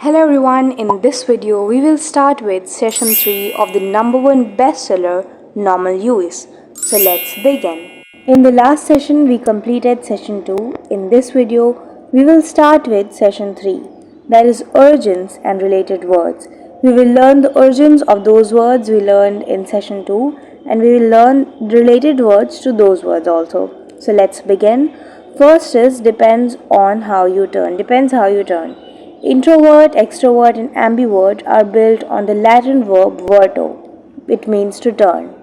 Hello everyone, in this video we will start with session 3 of the number 1 bestseller Normal Use. So let's begin. In the last session we completed session 2. In this video we will start with session 3, that is origins and related words. We will learn the origins of those words we learned in session 2 and we will learn related words to those words also. So let's begin. First is depends on how you turn. Depends how you turn. Introvert, extrovert, and ambivert are built on the Latin verb verto. It means to turn.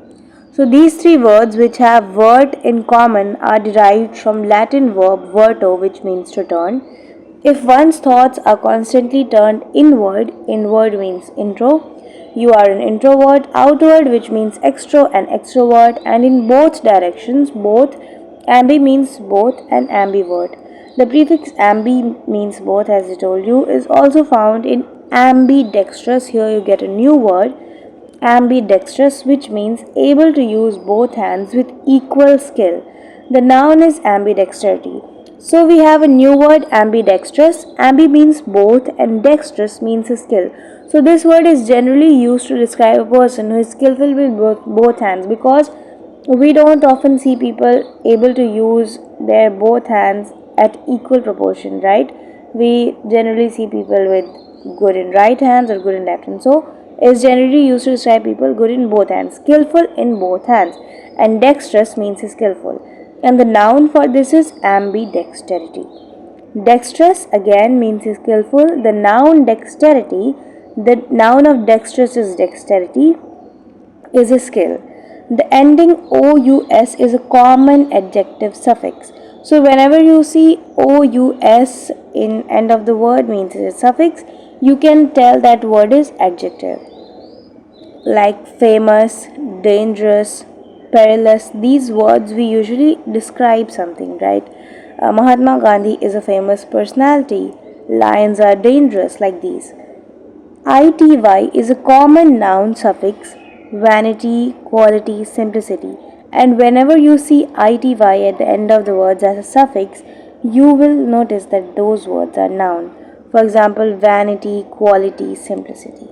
So these three words which have vert in common are derived from Latin verb verto, which means to turn. If one's thoughts are constantly turned inward, inward means intro. You are an introvert, outward which means extro and extrovert, and in both directions, both. Ambi means both and ambivert. The prefix ambi means both, as I told you, is also found in ambidextrous. Here you get a new word, ambidextrous, which means able to use both hands with equal skill. The noun is ambidexterity. So we have a new word, ambidextrous. Ambi means both and dexterous means a skill. So this word is generally used to describe a person who is skillful with both hands, because we don't often see people able to use their both hands at equal proportion, right? We generally see people with good in right hands or good in left hands. So is generally used to describe people good in both hands, skillful in both hands, and dexterous means skillful. And the noun for this is ambidexterity. Dexterous again means skillful. The noun dexterity, the noun of dexterous is dexterity, is a skill. The ending OUS is a common adjective suffix. So whenever you see OUS in end of the word means it's a suffix, you can tell that word is adjective. Like famous, dangerous, perilous, these words we usually describe something, right? Mahatma Gandhi is a famous personality. Lions are dangerous, like these. ITY is a common noun suffix, vanity, quality, simplicity. And whenever you see ITY at the end of the words as a suffix, you will notice that those words are noun. For example, vanity, quality, simplicity.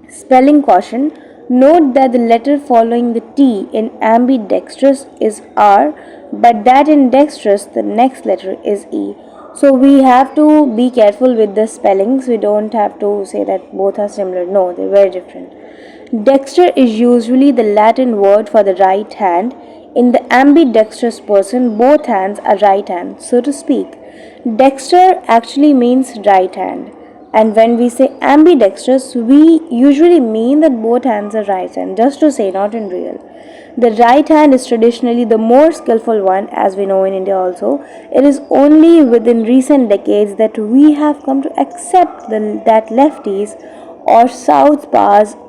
Spelling caution. Note that the letter following the T in ambidextrous is R, but that in dexterous the next letter is E. So we have to be careful with the spellings. We don't have to say that both are similar. No, they're very different. Dexter is usually the Latin word for the right hand. In the ambidextrous person, both hands are right hand, so to speak. Dexter actually means right hand. And when we say ambidextrous, we usually mean that both hands are right hand, just to say, not in real. The right hand is traditionally the more skillful one, as we know in India also. It is only within recent decades that we have come to accept that lefties or southpaws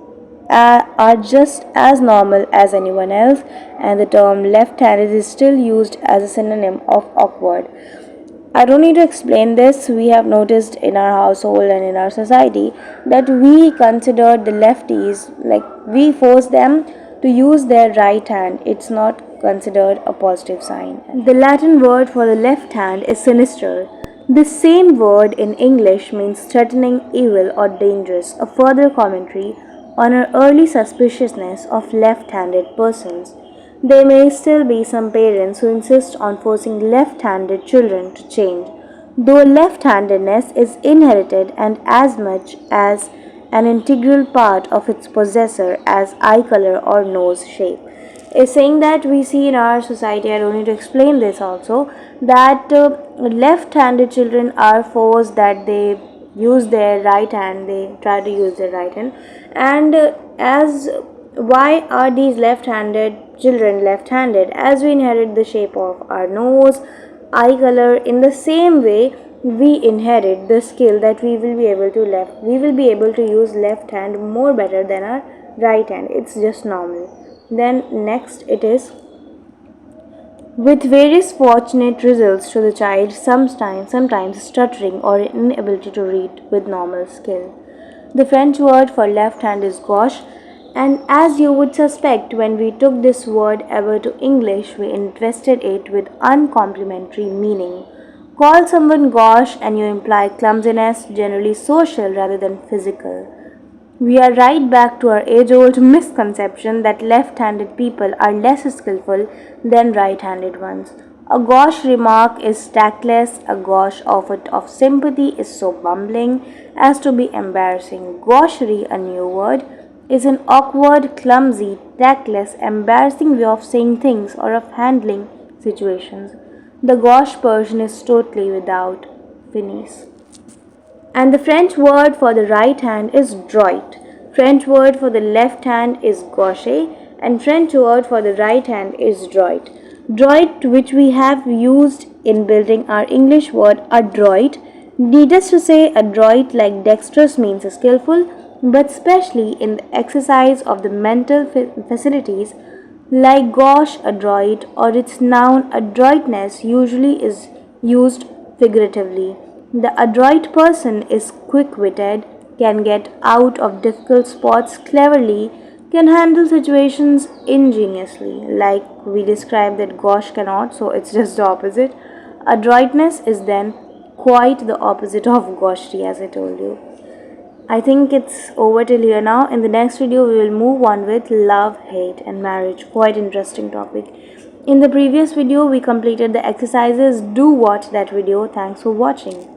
are just as normal as anyone else, and the term left-handed is still used as a synonym of awkward. I don't need to explain this. We have noticed in our household and in our society that we consider the lefties, like we force them to use their right hand. It's not considered a positive sign. The Latin word for the left hand is sinister. The same word in English means threatening, evil, or dangerous, a further commentary on our early suspiciousness of left handed persons. There may still be some parents who insist on forcing left handed children to change, though left handedness is inherited and as much as an integral part of its possessor as eye color or nose shape. Is saying that we see in our society, I don't need to explain this also, that left handed children are forced that they use their right hand, they try to use their right hand, and as why are these left-handed children left-handed? As we inherit the shape of our nose, eye color, in the same way we inherit the skill that we will be able to use left hand more better than our right hand. It's just normal. Then next it is with various fortunate results to the child, sometimes stuttering or inability to read with normal skill. The French word for left hand is gauche, and as you would suspect, when we took this word ever to English, we invested it with uncomplimentary meaning. Call someone gauche and you imply clumsiness, generally social rather than physical. We are right back to our age old misconception that left handed people are less skillful than right handed ones. A gauche remark is tactless, a gauche offer of sympathy is so bumbling as to be embarrassing. Gaucherie, a new word, is an awkward, clumsy, tactless, embarrassing way of saying things or of handling situations. The gauche Persian is totally without finesse. And the French word for the right hand is droit. French word for the left hand is gauche and French word for the right hand is droit. Droit, which we have used in building our English word adroit. Needless to say, adroit like dexterous means skillful, but especially in the exercise of the mental facilities like gauche adroit or its noun adroitness usually is used figuratively. The adroit person is quick witted, can get out of difficult spots cleverly, can handle situations ingeniously, like we described that gauche cannot, so it's just the opposite. Adroitness is then quite the opposite of gaucherie, as I told you. I think it's over till here now. In the next video, we will move on with love, hate, and marriage. Quite interesting topic. In the previous video, we completed the exercises. Do watch that video. Thanks for watching.